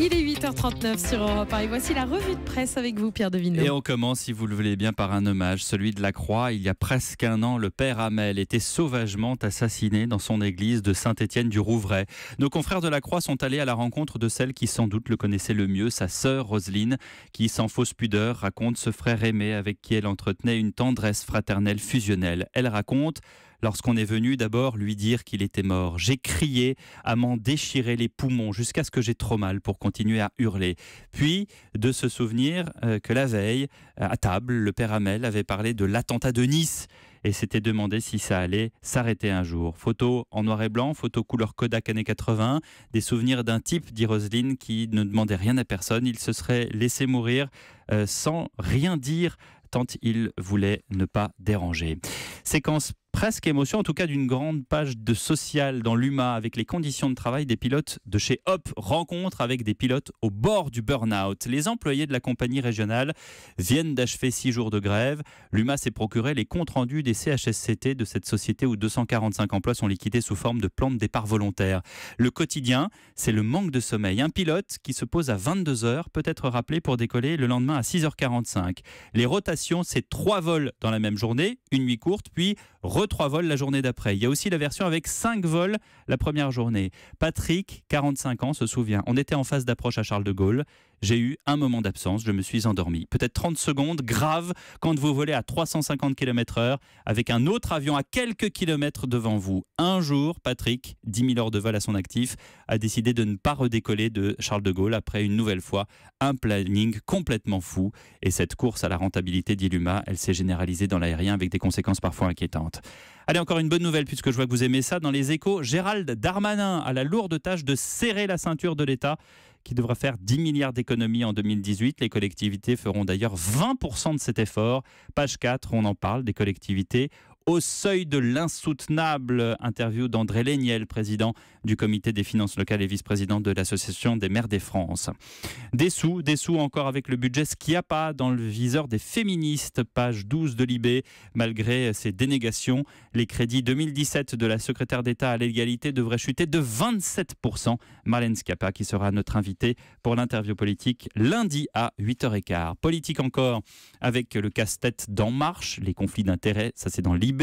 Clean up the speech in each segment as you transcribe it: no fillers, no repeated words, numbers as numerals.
Il est 8h39 sur Europe 1 et voici la revue de presse avec vous, Pierre Devinot. Et on commence, si vous le voulez bien, par un hommage, celui de la Croix. Il y a presque un an, le père Hamel était sauvagement assassiné dans son église de Saint-Étienne-du-Rouvray. Nos confrères de la Croix sont allés à la rencontre de celle qui sans doute le connaissait le mieux, sa sœur Roselyne, qui sans fausse pudeur raconte ce frère aimé avec qui elle entretenait une tendresse fraternelle fusionnelle. Elle raconte: lorsqu'on est venu d'abord lui dire qu'il était mort, j'ai crié à m'en déchirer les poumons jusqu'à ce que j'ai trop mal pour continuer à hurler. Puis, de se souvenir que la veille, à table, le père Hamel avait parlé de l'attentat de Nice et s'était demandé si ça allait s'arrêter un jour. Photo en noir et blanc, photo couleur Kodak années 80, des souvenirs d'un type, dit Roselyne, qui ne demandait rien à personne. Il se serait laissé mourir sans rien dire, tant il voulait ne pas déranger. Séquence presque émotion, en tout cas d'une grande page de social dans l'UMA avec les conditions de travail des pilotes de chez Hop. Rencontre avec des pilotes au bord du burn-out. Les employés de la compagnie régionale viennent d'achever 6 jours de grève. L'UMA s'est procuré les comptes rendus des CHSCT de cette société où 245 emplois sont liquidés sous forme de plan de départ volontaire. Le quotidien, c'est le manque de sommeil. Un pilote qui se pose à 22h peut être rappelé pour décoller le lendemain à 6h45. Les rotations, c'est 3 vols dans la même journée, une nuit courte, puis 3 vols la journée d'après. Il y a aussi la version avec 5 vols la première journée. Patrick, 45 ans, se souvient. On était en phase d'approche à Charles de Gaulle. J'ai eu un moment d'absence, je me suis endormi. Peut-être 30 secondes, grave, quand vous volez à 350 km/h avec un autre avion à quelques kilomètres devant vous. Un jour, Patrick, 10 000 heures de vol à son actif, a décidé de ne pas redécoller de Charles de Gaulle après une nouvelle fois un planning complètement fou. Et cette course à la rentabilité d'Iluma, elle s'est généralisée dans l'aérien avec des conséquences parfois inquiétantes. Allez, encore une bonne nouvelle puisque je vois que vous aimez ça. Dans les Échos, Gérald Darmanin a la lourde tâche de serrer la ceinture de l'État qui devra faire 10 milliards d'économies en 2018. Les collectivités feront d'ailleurs 20% de cet effort. Page 4, on en parle des collectivités au seuil de l'insoutenable. Interview d'André Léniel, président du comité des finances locales et vice-président de l'association des maires des France. Des sous encore avec le budget Schiappa dans le viseur des féministes. Page 12 de l'IB. Malgré ces dénégations, les crédits 2017 de la secrétaire d'État à l'égalité devraient chuter de 27%. Marlène Schiappa qui sera notre invitée pour l'interview politique lundi à 8h15. Politique encore avec le casse-tête d'En Marche, les conflits d'intérêts, ça c'est dans l'IB.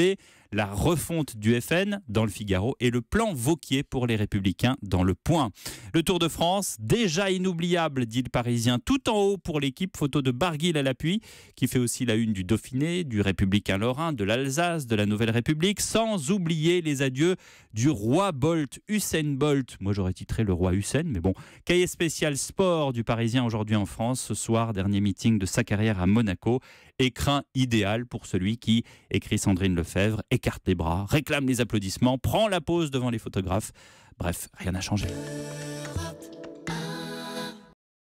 La refonte du FN dans le Figaro et le plan Wauquiez pour les Républicains dans le Point. Le Tour de France, déjà inoubliable, dit le Parisien, tout en haut pour l'équipe, photo de Barguil à l'appui, qui fait aussi la une du Dauphiné, du Républicain Lorrain, de l'Alsace, de la Nouvelle République, sans oublier les adieux du roi Bolt, Usain Bolt. Moi j'aurais titré le roi Hussein, mais bon. Cahier spécial sport du Parisien aujourd'hui en France, ce soir, dernier meeting de sa carrière à Monaco. Écrin idéal pour celui qui, écrit Sandrine Lefebvre, écarte les bras, réclame les applaudissements, prend la pose devant les photographes. Bref, rien n'a changé.